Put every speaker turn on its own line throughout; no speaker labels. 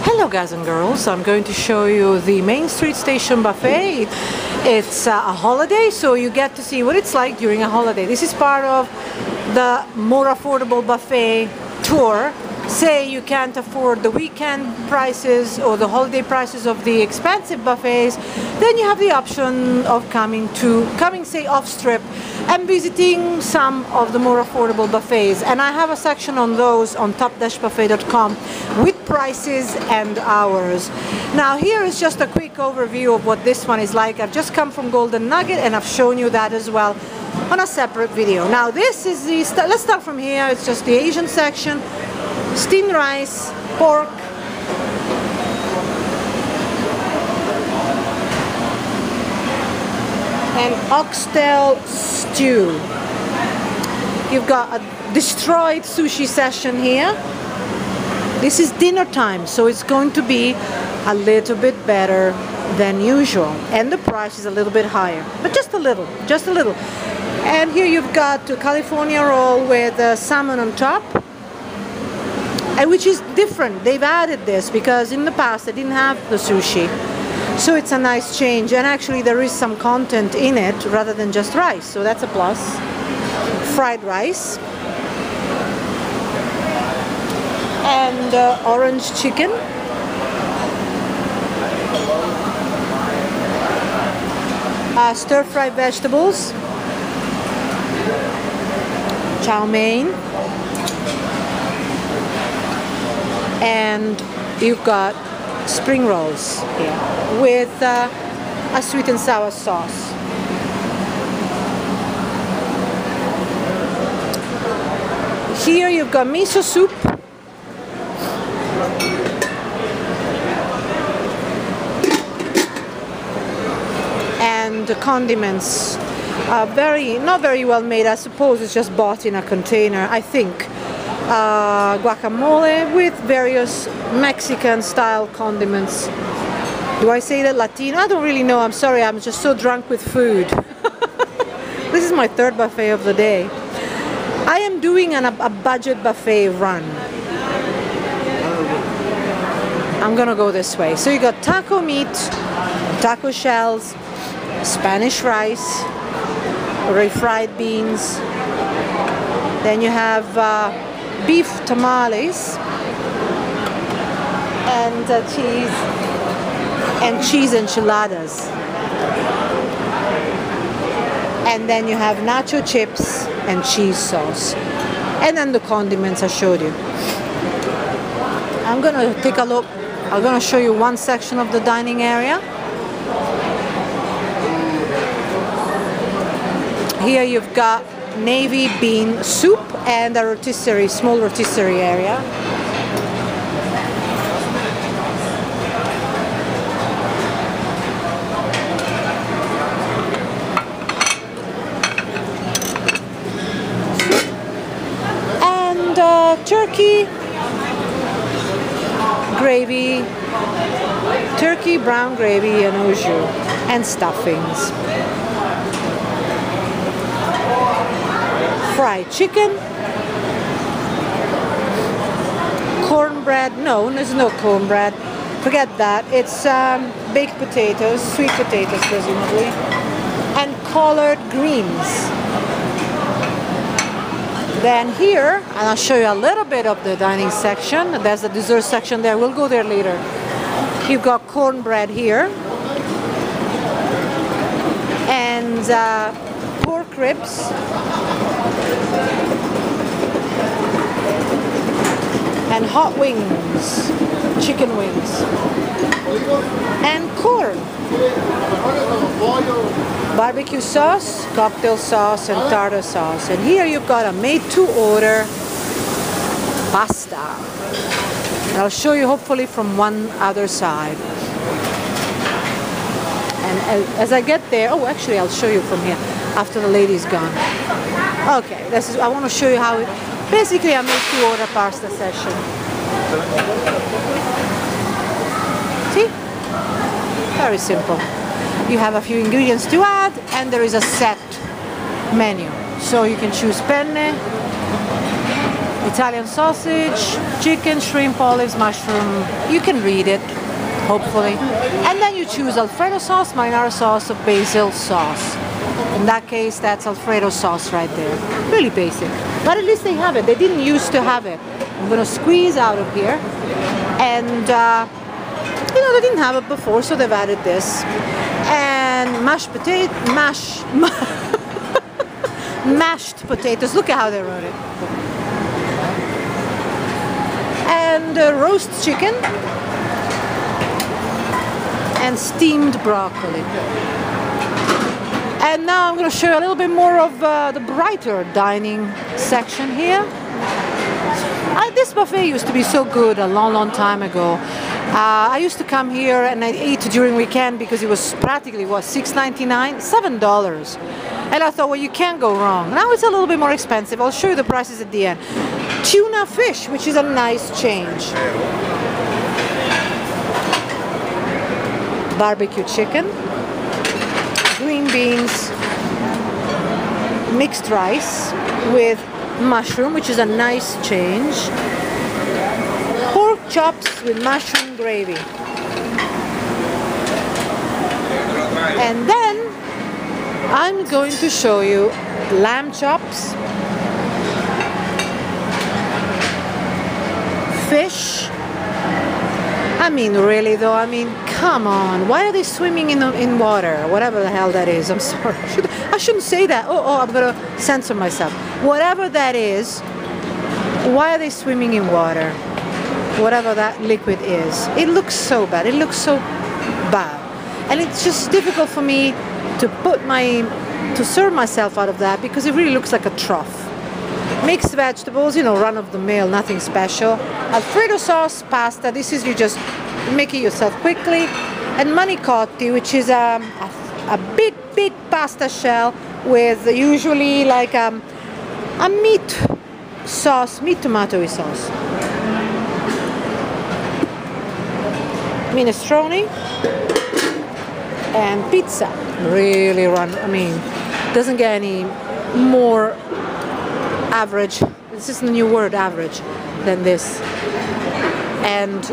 Hello guys and girls, I'm going to show you the Main Street Station buffet. It's a holiday, so you get to see what it's like during a holiday. This is part of the more affordable buffet tour. Say you can't afford the weekend prices or the holiday prices of the expensive buffets, then you have the option of coming say off strip and visiting some of the more affordable buffets. And I have a section on those on top-buffet.com with prices and hours. Now here is just a quick overview of what this one is like. I've just come from Golden Nugget and I've shown you that as well on a separate video. Now this is the, let's start from here. It's just the Asian section. Steamed rice, pork, and oxtail stew. You've got a destroyed sushi session here. This is dinner time, so it's going to be a little bit better than usual, and the price is a little bit higher, but just a little, just a little. And here you've got a California roll with salmon on top, and which is different. They've added this because in the past they didn't have the sushi, so it's a nice change, and actually there is some content in it rather than just rice, so that's a plus. Fried rice and orange chicken, stir-fried vegetables, chow mein, and you've got spring rolls here with a sweet and sour sauce. Here you've got miso soup, and the condiments are not very well made. I suppose it's just bought in a container, I think. Guacamole with various Mexican style condiments. Do I say that Latino? I don't really know, I'm sorry, I'm just so drunk with food. This is my third buffet of the day. I am doing a budget buffet run. I'm gonna go this way. So you got taco meat, taco shells, Spanish rice, refried beans, then you have beef tamales and cheese enchiladas, and then you have nacho chips and cheese sauce, and then the condiments I showed you. I'm gonna take a look. I'm gonna show you one section of the dining area. Here you've got navy bean soup and a rotisserie, small rotisserie area. And turkey, gravy, turkey, brown gravy, and au jus, and stuffings. Fried chicken, cornbread, no, there's no cornbread, forget that, it's baked potatoes, sweet potatoes presumably, and collard greens. Then here, and I'll show you a little bit of the dining section, there's a dessert section there, we'll go there later. You've got cornbread here, and pork ribs, and hot wings, chicken wings, and corn, barbecue sauce, cocktail sauce, and tartar sauce. And here you've got a made-to-order pasta. And I'll show you hopefully from one other side. And as I get there, oh, actually I'll show you from here after the lady's gone. Okay, I want to show you how it, basically a made-to-order pasta session. See? Very simple. You have a few ingredients to add, and there is a set menu. So you can choose penne, Italian sausage, chicken, shrimp, olives, mushroom. You can read it, hopefully. And then you choose Alfredo sauce, marinara sauce, or basil sauce. In that case, that's Alfredo sauce right there. Really basic. But at least they have it. They didn't used to have it. I'm going to squeeze out of here. And, you know, they didn't have it before, so they've added this. And mashed potatoes. Look at how they wrote it. And roast chicken. And steamed broccoli. And now I'm going to show you a little bit more of the brighter dining section here. This buffet used to be so good a long time ago. I used to come here and I ate during weekend because it was practically, what, $6.99? $7. And I thought, well, you can't go wrong. Now it's a little bit more expensive. I'll show you the prices at the end. Tuna fish, which is a nice change. Barbecue chicken. Green beans. Mixed rice with mushroom, which is a nice change. Pork chops with mushroom gravy. And then I'm going to show you lamb chops, fish. I mean, really though, I mean, come on. Why are they swimming in water? Whatever the hell that is. I'm sorry. I shouldn't say that. Oh, I'm going to censor myself. Whatever that is, why are they swimming in water? Whatever that liquid is. It looks so bad. It looks so bad. And it's just difficult for me to serve myself out of that because it really looks like a trough. Mixed vegetables, you know, run of the mill, nothing special. Alfredo sauce, pasta. This is you just make it yourself quickly. And manicotti, which is a big pasta shell with usually like a meat sauce, meat tomatoey sauce. Minestrone and pizza. Really I mean, doesn't get any more average, this is the new word, average, than this. And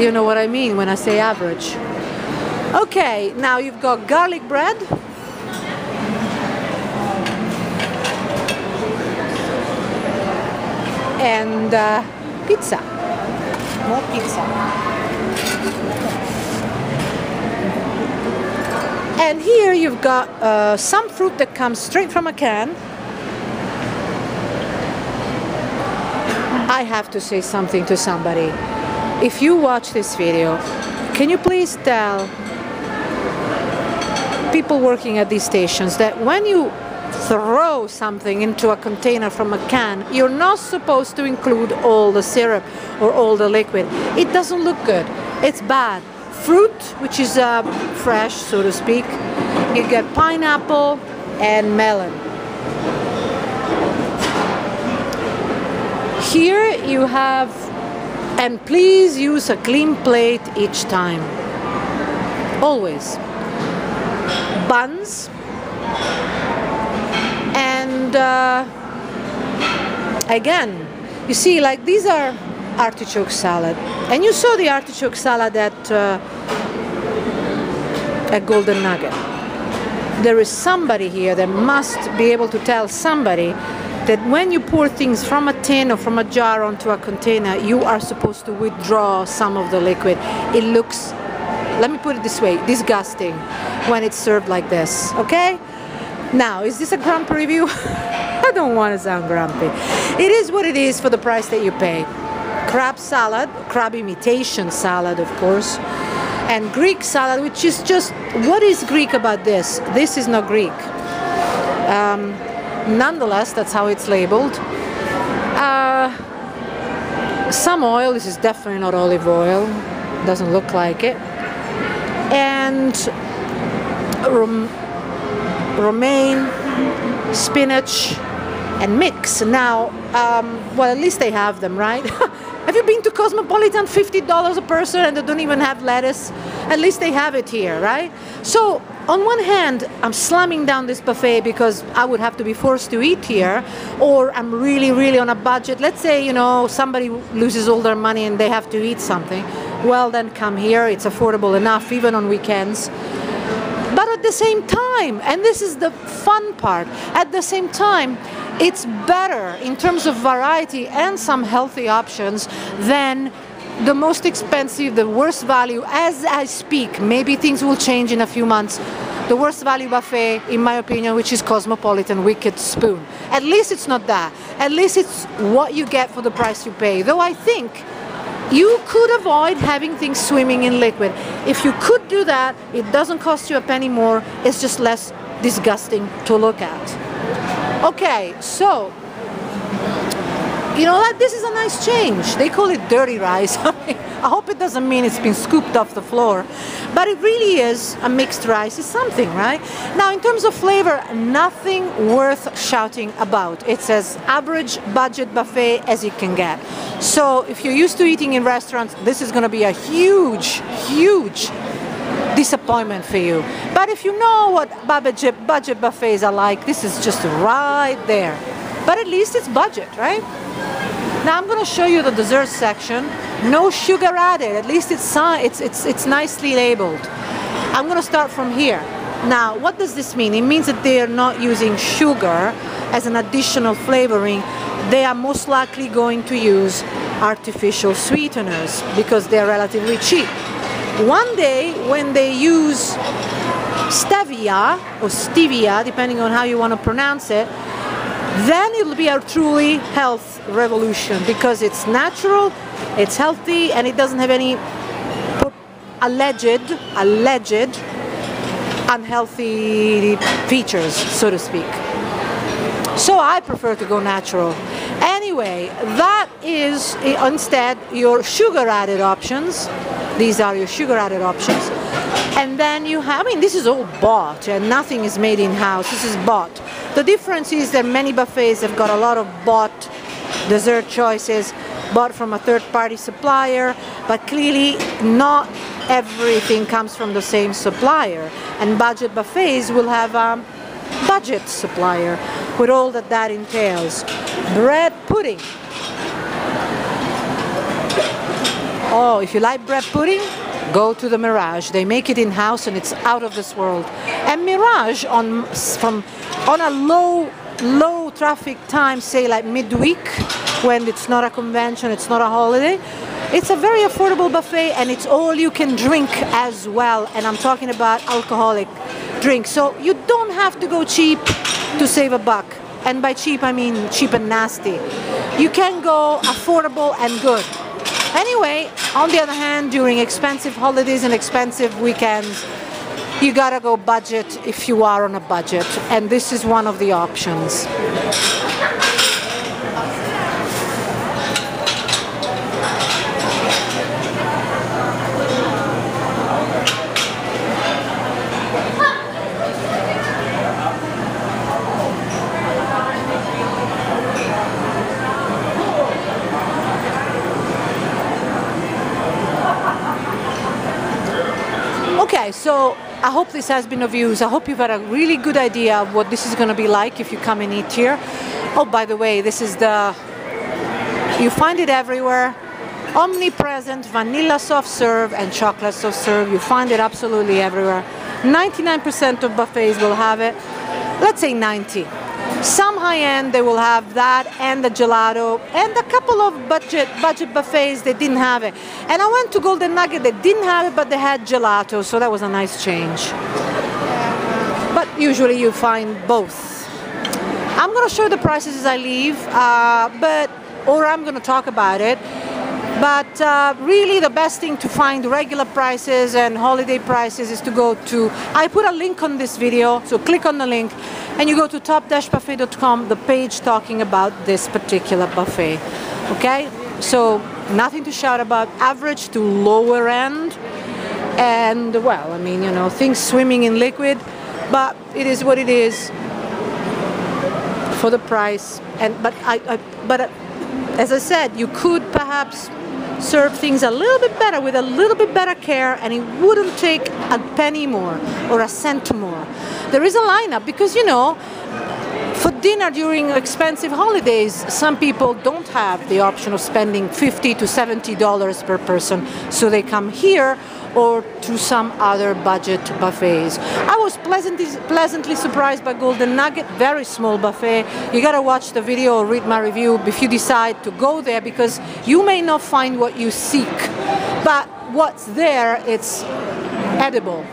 you know what I mean when I say average. Okay, now you've got garlic bread. And pizza. More pizza. And here you've got some fruit that comes straight from a can. I have to say something to somebody. If you watch this video, can you please tell people working at these stations that when you throw something into a container from a can, you're not supposed to include all the syrup or all the liquid. It doesn't look good. It's bad. Fruit, which is fresh, so to speak, you get pineapple and melon. Here you have, and please use a clean plate each time. Always. Buns. And again, you see, like these are artichoke salad. And you saw the artichoke salad at Golden Nugget. There is somebody here that must be able to tell somebody that when you pour things from a tin or from a jar onto a container, you are supposed to withdraw some of the liquid. It looks, let me put it this way, disgusting when it's served like this, okay? Now, is this a grumpy review? I don't want to sound grumpy. It is what it is for the price that you pay. Crab salad, crab imitation salad, of course, and Greek salad, which is just, what is Greek about this? This is not Greek. Nonetheless, that's how it's labeled. Some oil, this is definitely not olive oil, doesn't look like it. And romaine, spinach, and mix. Now, well, at least they have them, right? Have you been to Cosmopolitan? $50 a person and they don't even have lettuce? At least they have it here, right? So on one hand, I'm slamming down this buffet because I would have to be forced to eat here, or I'm really, really on a budget. Let's say, you know, somebody loses all their money and they have to eat something. Well, then come here. It's affordable enough, even on weekends. But at the same time, and this is the fun part, at the same time, it's better in terms of variety and some healthy options than the most expensive, the worst value, as I speak. Maybe things will change in a few months. The worst value buffet, in my opinion, which is Cosmopolitan Wicked Spoon. At least it's not that. At least it's what you get for the price you pay. Though I think you could avoid having things swimming in liquid. If you could do that, it doesn't cost you a penny more. It's just less disgusting to look at. Okay, so you know what? This is a nice change. They call it dirty rice. I hope it doesn't mean it's been scooped off the floor. But it really is a mixed rice. It's something, right? Now, in terms of flavor, nothing worth shouting about. It's as average budget buffet as you can get. So if you're used to eating in restaurants, this is going to be a huge, huge disappointment for you. But if you know what budget buffets are like, this is just right there. But at least it's budget, right? Now I'm going to show you the dessert section. No sugar added. At least it's nicely labeled. I'm going to start from here. Now, what does this mean? It means that they are not using sugar as an additional flavoring. They are most likely going to use artificial sweeteners because they're relatively cheap. One day, when they use stevia or stevia, depending on how you want to pronounce it, then it'll be a truly health revolution because it's natural, it's healthy, and it doesn't have any alleged unhealthy features, so to speak. So I prefer to go natural. Anyway, that is instead your sugar added options. These are your sugar added options. And then you have, I mean, this is all bought and nothing is made in-house. This is bought. The difference is that many buffets have got a lot of bought dessert choices, bought from a third-party supplier, but clearly not everything comes from the same supplier. And budget buffets will have a budget supplier with all that entails. Bread pudding. Oh, if you like bread pudding, go to the Mirage. They make it in-house and it's out of this world. And Mirage on a low traffic time, say like midweek, when it's not a convention, it's not a holiday, it's a very affordable buffet and it's all you can drink as well. And I'm talking about alcoholic drinks. So you don't have to go cheap to save a buck. And by cheap, I mean cheap and nasty. You can go affordable and good. Anyway, on the other hand, during expensive holidays and expensive weekends, you gotta go budget if you are on a budget, and this is one of the options. Okay, so I hope this has been of use. I hope you've had a really good idea of what this is going to be like if you come and eat here. Oh, by the way, this is you find it everywhere. Omnipresent vanilla soft serve and chocolate soft serve. You find it absolutely everywhere. 99% of buffets will have it. Let's say 90. Some high-end, they will have that and the gelato, and a couple of budget buffets, they didn't have it. And I went to Golden Nugget, they didn't have it, but they had gelato, so that was a nice change. But usually you find both. I'm going to show the prices as I leave, or I'm going to talk about it. But really the best thing to find regular prices and holiday prices is to go to, I put a link on this video, so click on the link and you go to top-buffet.com, the page talking about this particular buffet. Okay, so nothing to shout about, average to lower end, and well, I mean, you know, things swimming in liquid, but it is what it is for the price. And but as I said, you could perhaps serve things a little bit better with a little bit better care, and it wouldn't take a penny more or a cent more. There is a lineup because, you know, for dinner during expensive holidays, some people don't have the option of spending $50 to $70 per person, so they come here or to some other budget buffets. I was pleasantly surprised by Golden Nugget, very small buffet. You gotta watch the video or read my review if you decide to go there, because you may not find what you seek, but what's there, it's edible.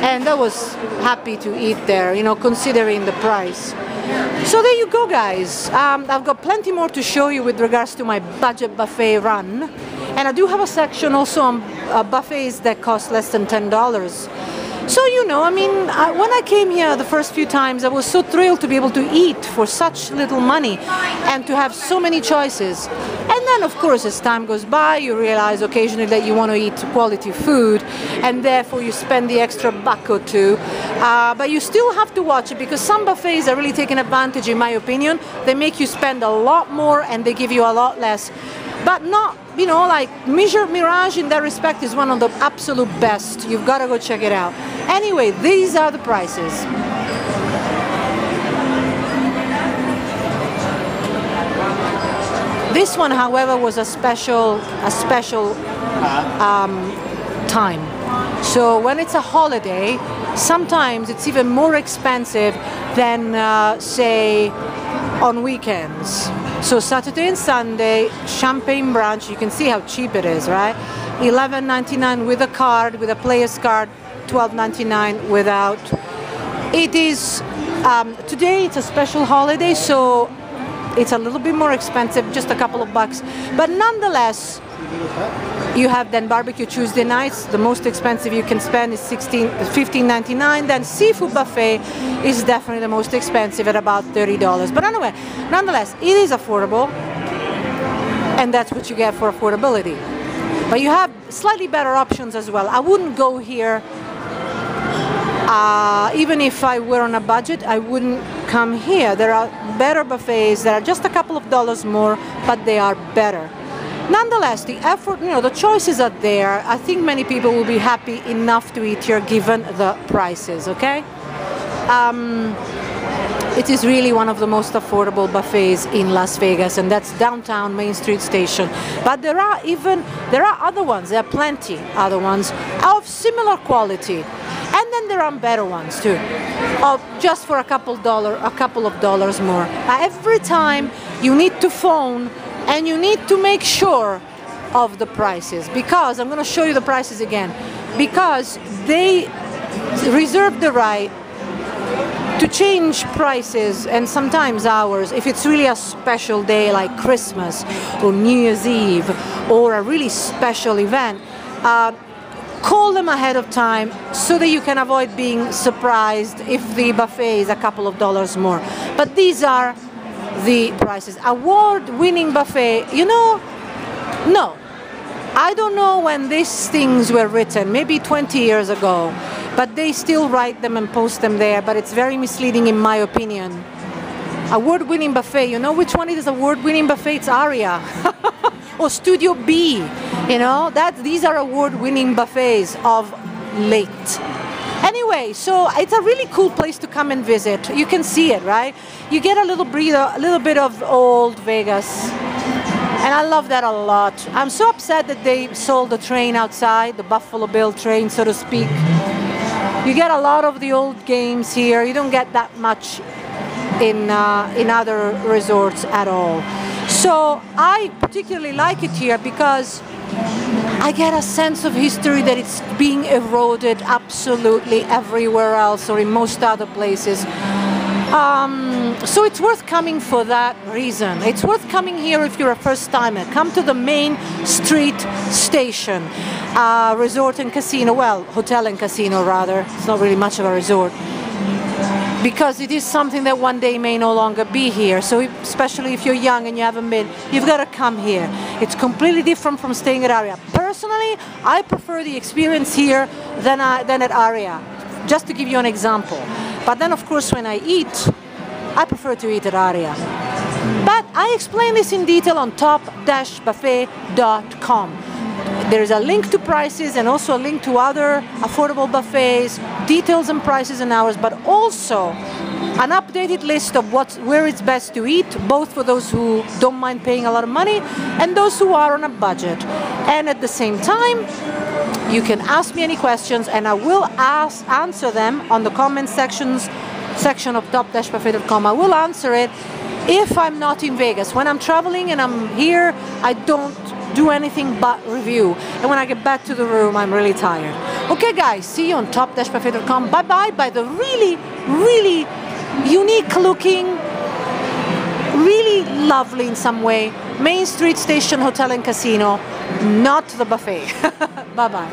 And I was happy to eat there, you know, considering the price. So there you go, guys. I've got plenty more to show you with regards to my budget buffet run. And I do have a section also on buffets that cost less than $10. So, you know, I mean, when I came here the first few times, I was so thrilled to be able to eat for such little money and to have so many choices. And then, of course, as time goes by, you realize occasionally that you want to eat quality food, and therefore you spend the extra buck or two. But you still have to watch it, because some buffets are really taking advantage, in my opinion. They make you spend a lot more and they give you a lot less. But not, you know, like Mirage in that respect is one of the absolute best. You've got to go check it out. Anyway, these are the prices. This one, however, was a special time. So when it's a holiday, sometimes it's even more expensive than, say, on weekends. So Saturday and Sunday, champagne brunch, you can see how cheap it is, right? $11.99 with a card, with a player's card, $12.99 without. It is, today it's a special holiday, so it's a little bit more expensive, just a couple of bucks. But nonetheless, you have then barbecue Tuesday nights. The most expensive you can spend is $15.99. Then seafood buffet is definitely the most expensive at about $30. But anyway, nonetheless, it is affordable, and that's what you get for affordability. But you have slightly better options as well. I wouldn't go here, even if I were on a budget, I wouldn't come here. There are better buffets that are just a couple of dollars more, but they are better. Nonetheless, the effort, you know, the choices are there. I think many people will be happy enough to eat here given the prices, okay? It is really one of the most affordable buffets in Las Vegas, and that's downtown Main Street Station. But there are other ones, there are plenty other ones of similar quality. And then there are better ones too, just for a couple of dollars more. Every time you need to phone, and you need to make sure of the prices, because I'm going to show you the prices again, because they reserve the right to change prices and sometimes hours if it's really a special day like Christmas or New Year's Eve or a really special event. Call them ahead of time so that you can avoid being surprised if the buffet is a couple of dollars more. But these are the prices. Award-winning buffet, you know, no. I don't know when these things were written, maybe 20 years ago, but they still write them and post them there, but it's very misleading in my opinion. Award-winning buffet, you know which one is award-winning buffet? It's Aria or Studio B, you know, these are award-winning buffets of late. Anyway, so it's a really cool place to come and visit. You can see it, right? You get a little bit of old Vegas. And I love that a lot. I'm so upset that they sold the train outside, the Buffalo Bill train, so to speak. You get a lot of the old games here. You don't get that much in other resorts at all. So I particularly like it here because I get a sense of history that it's being eroded absolutely everywhere else or in most other places. So it's worth coming for that reason. It's worth coming here if you're a first timer. Come to the Main Street Station Resort and Casino. Well, hotel and casino rather. It's not really much of a resort, because it is something that one day may no longer be here. So especially if you're young and you haven't been, you've got to come here. It's completely different from staying at Aria. Personally, I prefer the experience here than at Aria, just to give you an example. But then, of course, when I eat, I prefer to eat at Aria. But I explain this in detail on top-buffet.com. There's a link to prices and also a link to other affordable buffets, details and prices and hours, but also an updated list of where it's best to eat, both for those who don't mind paying a lot of money and those who are on a budget. And at the same time, you can ask me any questions and I will answer them on the comment section of top-buffet.com. I will answer it if I'm not in Vegas. When I'm traveling and I'm here, I don't do anything but review. And when I get back to the room, I'm really tired. Okay guys, see you on top-buffet.com. Bye-bye by the really, really unique looking, really lovely in some way, Main Street Station Hotel and Casino, not the buffet. Bye-bye.